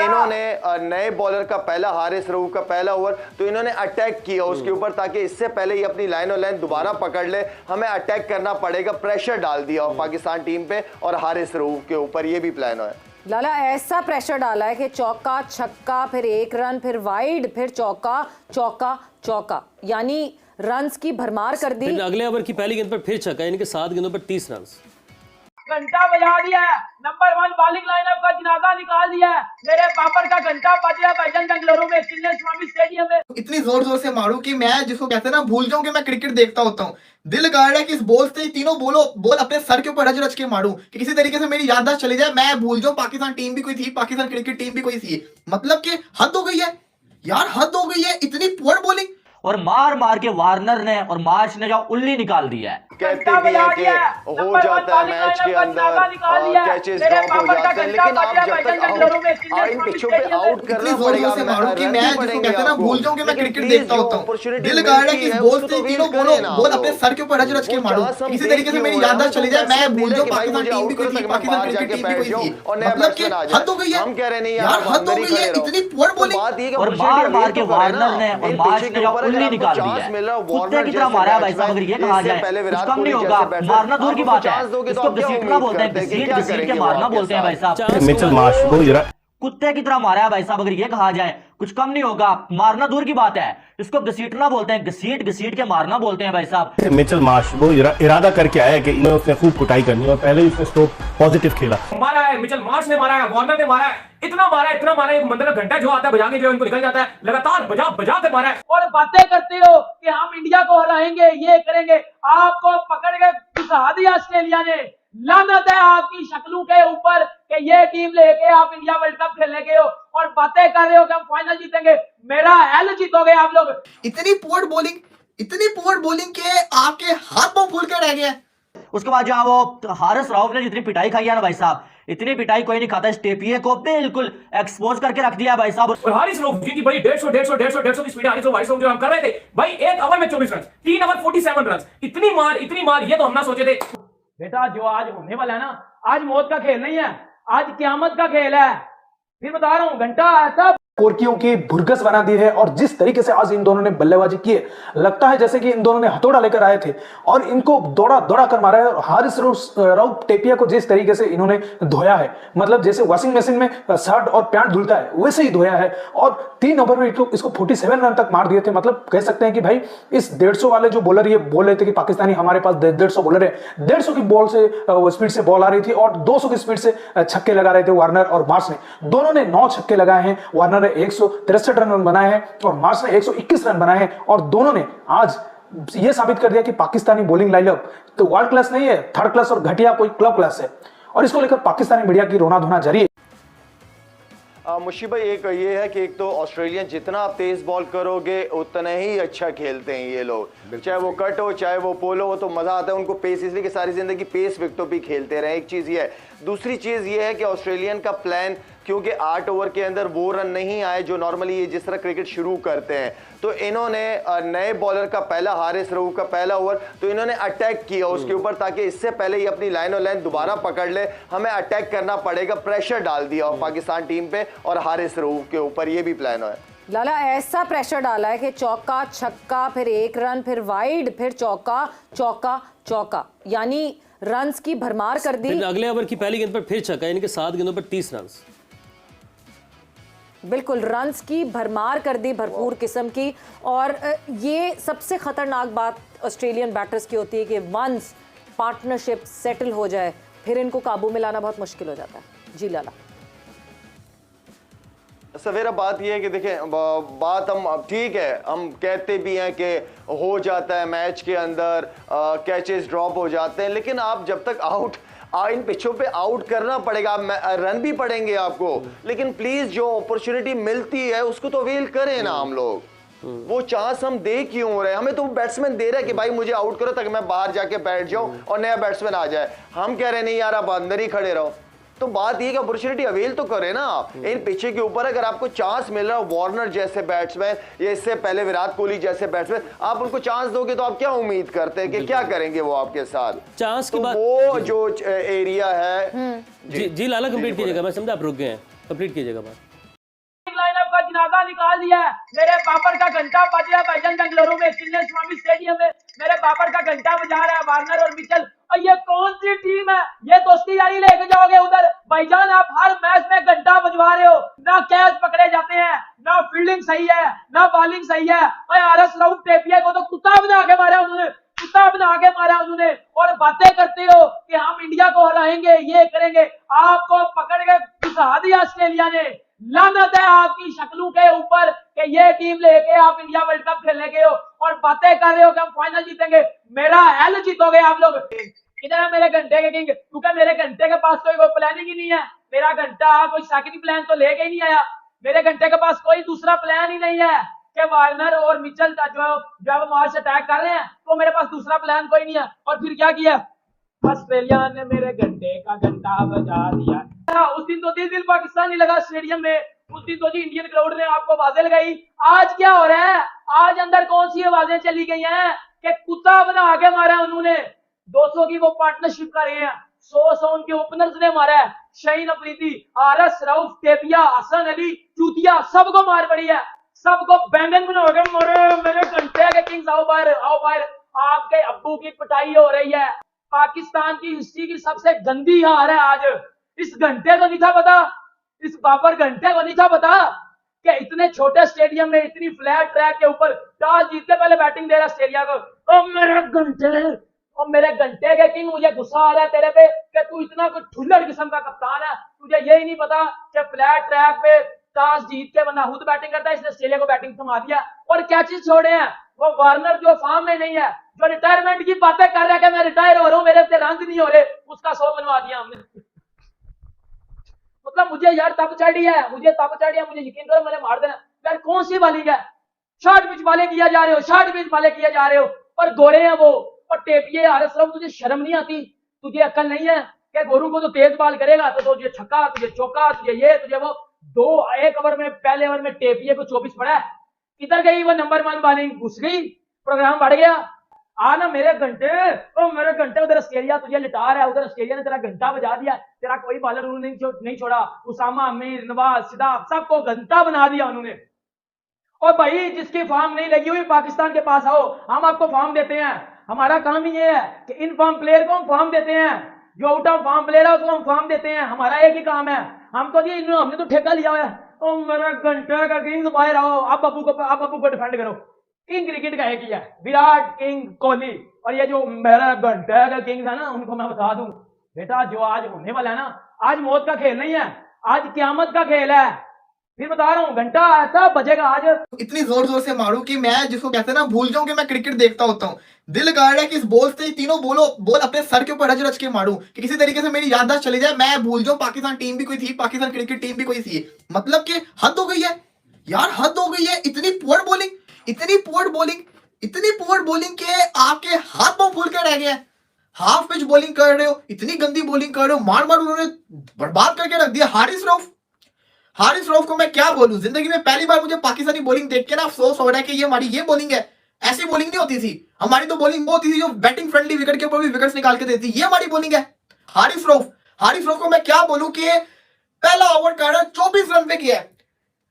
इन्होंने नए बॉलर का पहला हारिस रऊफ का पहला ओवर तो इन्होंने अटैक किया उसके ऊपर, ताकि इससे पहले ही अपनी लाइन और लाइन दोबारा पकड़ ले, हमें अटैक करना पड़ेगा, प्रेशर डाल दिया पाकिस्तान टीम पे और हारिस रऊफ के ऊपर, ये भी प्लान है। लाला ऐसा प्रेशर डाला है कि चौका छक्का, फिर 1 रन, फिर वाइड, फिर चौका चौका चौका, यानी रन्स की भरमार कर दी। अगले ओवर की पहली गेंद पर फिर छक्का, यानी कि 7 गेंदों पर 30 रन। घंटा बजा दिया है, नंबर 1 बॉलिंग लाइनअप का जनाजा निकाल दिया है, मेरे पापड़ का घंटा बज गया भाईजान बेंगलुरु में चिन्ने स्वामी स्टेडियम में। इतनी जोर जोर से मारूं कि मैं जिसको कहते हैं ना भूल जाऊं कि मैं क्रिकेट देखता होता हूं। दिल कर रहा है कि इस बॉल से तीनों बॉल अपने सर के ऊपर रच रच के मारूं कि किसी तरीके से मेरी याददाश्त चली जाए, मैं भूल जाऊं पाकिस्तान टीम भी कोई थी, पाकिस्तान क्रिकेट टीम भी कोई थी। मतलब कि हद हो गई है यार, हद हो गई है, इतनी पुअर बॉलिंग। और मार मार के वार्नर ने और मार्च ने जो उल्ली निकाल दिया है। कहते भी हैं कि हो जाता है मैच के अंदर कैचेस ड्रॉप हो जाते हैं, लेकिन आप जब तक इन पिचों पे आउट करना पड़ेगा। कि मैं जिसको कहते हैं ना भूल जाऊं कि मैं क्रिकेट देखता होता हूं। दिल कर रहा है कि इस बॉल से तीनों बॉल अपने सर के ऊपर रच रच के मारूं, किसी तरीके से मेरी याददाश्त चली जाए, मैं भूल जाऊं पाकिस्तान टीम भी कोई थी, पाकिस्तान क्रिकेट टीम भी कोई थी। मतलब कि हद हो गई है, हम कह रहे नहीं यार हद हो गई है, इतनी पुअर बॉलिंग। और मार मार के वार्नर ने और मार्च ने जो उल्ली निकाल दिया है, कुत्ते की तरह मारा है भाई साहब। अगर ये कहा जाए कुछ कम नहीं होगा, मारना दूर की बात है, इसको घसीटना बोलते हैं, घसीट घसीट के मारना बोलते हैं भाई साहब। मिचेल मार्श को कुत्ते की तरह मारा है भाई साहब। अगर ये कहा जाए कुछ कम नहीं होगा, मारना दूर की बात है, इसको घसीटना बोलते हैं, घसीट घसीट के मारना बोलते हैं भाई साहब। मिचेल मार्श वो इरादा करके आया कि इन्हें उसने खूब कुटाई करनी और पहले ही उसने स्ट्रोक पॉजिटिव खेला। मारा है मिचेल मार्श ने, मारा है वार्नर ने, मारा है, इतना मारा है, एक मतलब घंटा जो आता है बजाने जो इनको निकल जाता है, लगातार बजा बजा के मारा है। और बातें करते हो कि हम इंडिया को हराएंगे, ये करेंगे, आपको पकड़ के घुसा दिया ऑस्ट्रेलिया ने। लानत है आपकी शक्लों के ऊपर कि ये टीम लेके आप इंडिया वर्ल्ड कप खेलने गए हो और बातें कर रहे हो कि हम फाइनल जीतेंगे। मेरा एल जीतोगे आप लोग। इतनी पुअर बॉलिंग के आपके हाथ पांव फूल के रह गए। उसके बाद जो वो हारिस रऊफ ने जितनी पिटाई खाई है ना भाई साहब, इतनी पिटाई कोई नहीं खाता। स्टेपिये को बिल्कुल एक्सपोज करके रख दिया भाई साहब। और हारिस रऊफ जी की बड़ी 150 की स्पीड हारिस रऊफ जो हम कर रहे थे भाई, 1 ओवर में 24 रन, 3 ओवर 47 रन, इतनी मार ये तो हम ना सोचे थे। बेटा जो आज होने वाला है ना, आज मौत का खेल नहीं है, आज क्यामत का खेल है। फिर बता रहा हूं, घंटा ऐसा कोर्कियों की भुरकस बना दी है। और जिस तरीके से आज इन दोनों ने बल्लेबाजी की है, लगता है जैसे कि इन दोनों ने हथौड़ा लेकर आए थे और इनको दौड़ा दौड़ा कर मारा है। हारिस रऊफ टेपिया को जिस तरीके से इन्होंने धोया है, मतलब जैसे वॉशिंग मशीन में शर्ट और पैंट धुलता है वैसे ही धोया है। और 3 ओवर में इसको 47 रन तक मार दिए थे। मतलब कह सकते हैं कि भाई इस 150 वाले जो बॉलर ये बोल रहे थे कि पाकिस्तानी हमारे पास 150 बॉलर है, 150 की बॉल से स्पीड से बॉल आ रही थी और 200 की स्पीड से छक्के लगा रहे थे वार्नर और मार्श ने। दोनों ने 9 छक्के लगाए हैं। वार्नर ने 163 रन बनाए हैं और मार्श ने 121 रन बनाए हैं। और दोनों ने आज यह साबित कर दिया कि पाकिस्तानी बॉलिंग लाइनअप तो वर्ल्ड क्लास नहीं है, थर्ड क्लास और घटिया कोई क्लब क्लास है। और इसको लेकर पाकिस्तानी मीडिया की रोना धोना जारी है। मुशीब भाई, एक ये है कि एक तो ऑस्ट्रेलियन जितना आप तेज बॉल करोगे उतना ही अच्छा खेलते हैं ये लोग, चाहे वो कट हो चाहे वो पोलो हो, तो मजा आता है उनको पेस, इसलिए कि सारी जिंदगी पेस विकेटों पे खेलते रहे। एक चीज ये है। दूसरी चीज ये है कि ऑस्ट्रेलियन का प्लान, क्योंकि 8 ओवर के अंदर वो रन नहीं आए जो नॉर्मली ये जिस तरह क्रिकेट शुरू करते हैं, तो इन्होंने नए बॉलर का पहला हारिस रऊफ का पहला ओवर तो इन्होंने अटैक किया उसके ऊपर, ताकि इससे पहले ही अपनी लाइन और लाइन दोबारा पकड़ ले, हमें अटैक करना पड़ेगा, प्रेशर डाल दिया पाकिस्तान टीम पे और हारिस रऊफ के ऊपर, ये भी प्लान है। लाला ऐसा प्रेशर डाला है कि चौका छक्का, फिर 1 रन, फिर वाइड, फिर चौका चौका चौका, यानी रन्स की भरमार कर दी। अगले ओवर की पहली गेंद पर फिर छक्का, यानी कि 7 गेंदों पर 30 रन। बिल्कुल रन्स की भरमार कर दी, भरपूर किस्म की। और ये सबसे खतरनाक बात ऑस्ट्रेलियन बैटर्स की होती है कि वंस पार्टनरशिप सेटल हो जाए फिर इनको काबू में लाना बहुत मुश्किल हो जाता है। जी लाला। सवेरा बात यह है कि देखें, बात हम ठीक है, हम कहते भी हैं कि हो जाता है मैच के अंदर, कैचेस ड्रॉप हो जाते हैं, लेकिन आप जब तक इन पिचों पे आउट करना पड़ेगा, रन भी पड़ेंगे आपको, लेकिन प्लीज जो अपॉर्चुनिटी मिलती है उसको तो अवेल करें ना हम लोग। वो चांस हम दे क्यों रहे? हमें तो बैट्समैन दे रहा है कि भाई मुझे आउट करो ताकि मैं बाहर जाके बैठ जाऊं और नया बैट्समैन आ जाए। हम कह रहे नहीं यार आप अंदर ही खड़े रहो। तो बात ये कि अपॉर्चुनिटी अवेल तो करे ना आप। इन पिचे के ऊपर अगर आपको चांस मिल रहा है, वार्नर जैसे बैट्समैन या इससे पहले विराट कोहली जैसे बैट्समैन, आप उनको चांस दोगे तो आप क्या उम्मीद करते हैं कि क्या करेंगे वो आपके साथ? चांस तो की बात, वो जो एरिया है। जी लाला कंप्लीट कीजिएगा, मैं समझा आप रुक गए हैं, कंप्लीट कीजिएगा बात। निकाल दिया है। मेरे बाबर का घंटा बज रहा है भाईजान बेंगलुरु में चिन्ने स्वामी स्टेडियम में, मेरे बाबर का घंटा बजा रहा है वार्नर और मिचेल। और ये कौन सी टीम है? ये दोस्ती यारी लेके जाओगे उधर भाईजान? आप हर मैच में घंटा बजवा रहे हो, ना कैच पकड़े जाते हैं, ना फील्डिंग सही है, ना बॉलिंग सही है। और आरएस राउफ टेपिया को तो कुत्ता बना के मारा उन्होंने, कुत्ता बना के मारा उन्होंने। और बातें करते हो कि हम इंडिया को हराएंगे, ये करेंगे। आपको पकड़ के घुसा दिया ऑस्ट्रेलिया ने। लानत है आपकी शक्लों के ऊपर कि ये टीम लेके आप इंडिया वर्ल्ड कप खेलने गए हो और बातें कर रहे हो कि हम फाइनल जीतेंगे। मेरा एल जीतोगे आप लोग। इधर है मेरे घंटे के किंग, क्योंकि मेरे घंटे के पास कोई प्लानिंग ही नहीं है। मेरा घंटा कोई सेकंड प्लान तो लेके ही नहीं आया। मेरे घंटे के पास कोई दूसरा प्लान ही नहीं है कि वार्नर और मिचेल जो मार्च अटैक कर रहे हैं, तो मेरे पास दूसरा प्लान कोई नहीं है। और फिर क्या किया? ऑस्ट्रेलिया ने मेरे घंटे का घंटा बजा दिया। उस दिन तो दिल पाकिस्तान ही लगा स्टेडियम में, उस दिन तो जी इंडियन क्राउड ने आपको आवाजें लगाई। आज क्या हो रहा है? आज अंदर कौन सी आवाजें चली गई हैं कि कुत्ता बना के मारा उन्होंने। 200 की वो पार्टनरशिप कर रहे हैं, 100 उनके ओपनर्स ने मारा है। शाहीन अफरीदी, आरएस राउफ, टेपिया, हसन अली, चूतिया, सबको मार पड़ी है। सबको बैंगन बना के मारे। मेरे घंटे के किंग्स आओ बाहर, आओ बाहर। आपके अब्बू की पिटाई हो रही है। पाकिस्तान की हिस्ट्री की सबसे गंदी हार है आज। इस घंटे को नहीं था पता, इस बाबर घंटे को नहीं था पता कि इतने छोटे स्टेडियम में इतनी फ्लैट ट्रैक के ऊपर टॉस जीत के पहले बैटिंग दे रहा ऑस्ट्रेलिया को। ओ मेरे घंटे के किंग, मुझे गुस्सा आ रहा है तेरे पे कि तू इतना कोई ठुल्लड़ किस्म का कप्तान है। तुझे यही नहीं पता कि फ्लैट ट्रैक पे टॉस जीत के बंदा खुद बैटिंग करता है, इसने ऑस्ट्रेलिया को बैटिंग थमा दिया। और क्या चीज छोड़े हैं? वो वार्नर जो फॉर्म में नहीं है, जो रिटायरमेंट की बातें कर रहा है कि मैं रिटायर हो रहा हूं, मेरे पे रन नहीं हो रहे, उसका 100 बनवा दिया हमने। मतलब मुझे यार तब चढ़ी है, मुझे यकीन करो मैंने मार देना। यार कौन सी बॉलिंग है? शॉर्ट पिच वाले किया जा रहे हो, शॉर्ट पिच वाले किया जा रहे हो। और गोरे हैं वो, और टेपिए, आरएस राउफ, तुझे शर्म नहीं आती? तुझे अक्ल नहीं है कि गोरू को तो तेज बॉल करेगा तो तुझे छक्का, तुझे चौका, तुझे ये, तुझे वो। एक ओवर में, पहले ओवर में टेपिए को 24 पड़ा है। किधर गई वो नंबर 1 बॉलिंग? घुस गई, प्रोग्राम बढ़ गया। ना मेरे घंटे उधर ऑस्ट्रेलिया तुझे लिटा रहा है, उधर ऑस्ट्रेलिया ने तेरा घंटा बजा दिया। तेरा कोई बॉलर उन्होंने नहीं छोड़ा। उसामा, अमीर, नवाज, सिद्धार्थ, सबको घंटा बना दिया उन्होंने। और भाई जिसकी फॉर्म नहीं लगी हुई पाकिस्तान के पास आओ, हम आपको फॉर्म देते हैं। हमारा काम ही ये है कि इन फॉर्म प्लेयर को हम फॉर्म देते हैं, जो आउट ऑफ फॉर्म प्लेयर है उसको हम फॉर्म देते हैं। हमारा एक ही काम है। हम तो जी हमने तो ठेका लिया हुआ है। ओ मेरा घंटे का किंग्स बाहर आओ, आप अबू को डिफेंड करो। किंग क्रिकेट का एक ही है, विराट, किंग कोहली। और ये जो मेरा घंटे का किंग्स है ना, उनको मैं बता दूं बेटा, जो आज होने वाला है ना, आज मौत का खेल नहीं है, आज क्यामत का खेल है। फिर बता रहा हूँ, घंटा ऐसा बजेगा आज। इतनी जोर जोर से मारूं कि मैं जिसको कहते हैं ना भूल जाऊं कि मैं क्रिकेट देखता होता हूँ। दिल कर रहा है कि इस बॉल से तीनों बॉल अपने सर के ऊपर रच रच के मारूं कि किसी तरीके से मेरी याददाश्त चली जाए, मैं भूल जाऊं पाकिस्तान टीम भी कोई थी, पाकिस्तान क्रिकेट टीम भी कोई थी। मतलब कि हद हो गई है यार, हद हो गई है। इतनी पुअर बॉलिंग, इतनी पुअर बॉलिंग के आपके हाथ पांव फूल के रह गए। हाफ पिच बॉलिंग कर रहे हो, इतनी गंदी बॉलिंग कर रहे हो, मार उन्होंने बर्बाद करके रख दिया। हारिस रऊफ को मैं क्या बोलूं, जिंदगी में पहली बार मुझे पाकिस्तानी बॉलिंग देख के ना अफसोस हो रहा है कि ये हमारी ये बॉलिंग है। ऐसी बॉलिंग नहीं होती थी हमारी, तो बॉलिंग वो होती थी जो बैटिंग फ्रेंडली विकेट के ऊपर भी विकेट्स निकाल के देती। ये हमारी बॉलिंग है। हारिस रऊफ को मैं क्या बोलूं कि पहला ओवर कर रहा है 24 रन पे किया है।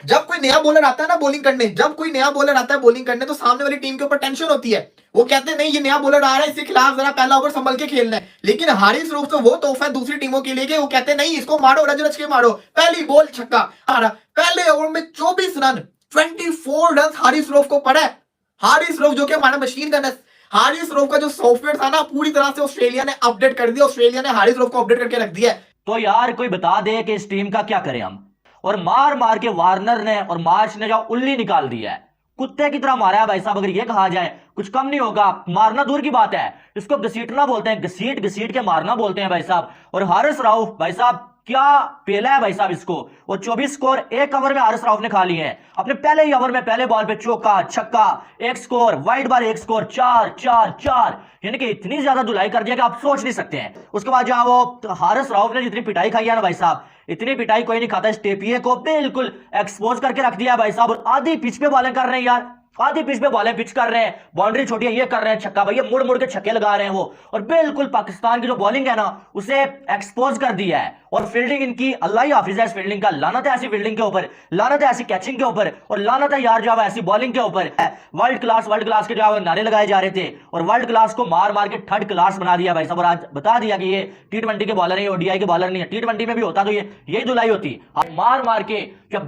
जब कोई नया बॉलर आता है ना बॉलिंग करने, तो सामने वाली टीम के ऊपर टेंशन होती है। वो कहते हैं नहीं ये नया बॉलर आ रहा है, इसके खिलाफ जरा पहला ओवर संभल के खेलना है। लेकिन हारिस रऊफ तो वो तोहफा है दूसरी टीमों के लिए कि वो कहते हैं नहीं इसको मारो, रच के मारो। पहली बॉल छक्का आ रहा, पहले ओवर में 24 रन, 24 रन हारिस रऊफ को पड़ा है। हारिस रऊफ जो कि हमारा मशीन गन है। हारिस रऊफ का जो सॉफ्टवेयर था ना, पूरी तरह से ऑस्ट्रेलिया ने अपडेट कर दिया। ऑस्ट्रेलिया ने हारिस रऊफ को अपडेट करके रख दिया है। तो यार कोई बता दे कि इस टीम का क्या करें हम। और मार के वार्नर ने और मार्च ने जो उल्ली निकाल दिया है, कुत्ते की तरह मारा है भाई साहब। अगर ये कहा जाए कुछ कम नहीं होगा। मारना दूर की बात है, इसको घसीटना बोलते हैं, घसीट के मारना बोलते हैं भाई साहब। और हारिस रऊफ भाई साहब क्या पेला है भाई साहब इसको। और 24 स्कोर एक ओवर में हारिस रऊफ ने खा लिए हैं। अपने पहले ही ओवर में पहले बॉल पे चौका, छक्का, एक स्कोर, वाइड बॉल एक स्कोर, 4, यानी कि इतनी ज्यादा धुलाई कर दिया कि आप सोच नहीं सकते हैं। उसके बाद जहां वो हारिस रऊफ ने जितनी पिटाई खाई है ना भाई साहब, इतनी पिटाई कोई नहीं खाता। इस टेपिए को बिल्कुल एक्सपोज करके रख दिया भाई साहब। और आधी पिच पे बॉलिंग कर रहे हैं यार, आधी पिच पे बॉलें पिच कर रहे हैं, बाउंड्री छोटी है, ये कर रहे हैं छक्का, भैया मुड़ मुड़ के छक्के लगा रहे हैं वो, और बिल्कुल पाकिस्तान की जो बॉलिंग है ना उसे एक्सपोज कर दिया है। और फील्डिंग इनकी अल्लाह ही हाफिज है इस फील्डिंग का, लानत है ऐसी फील्डिंग के ऊपर, लानत है ऐसी कैचिंग के ऊपर, और लानत है यार जो है ऐसी बॉलिंग के ऊपर। वर्ल्ड क्लास के जो है नारे लगाए जा रहे थे, और वर्ल्ड क्लास को मार मार के थर्ड क्लास बना दिया भाई साहब। और आज बता दिया कि ये T20 के बॉलर है, ODI के बॉलर नहीं है। T20 में भी होता तो ये यही धुलाई होती, मार मार के जब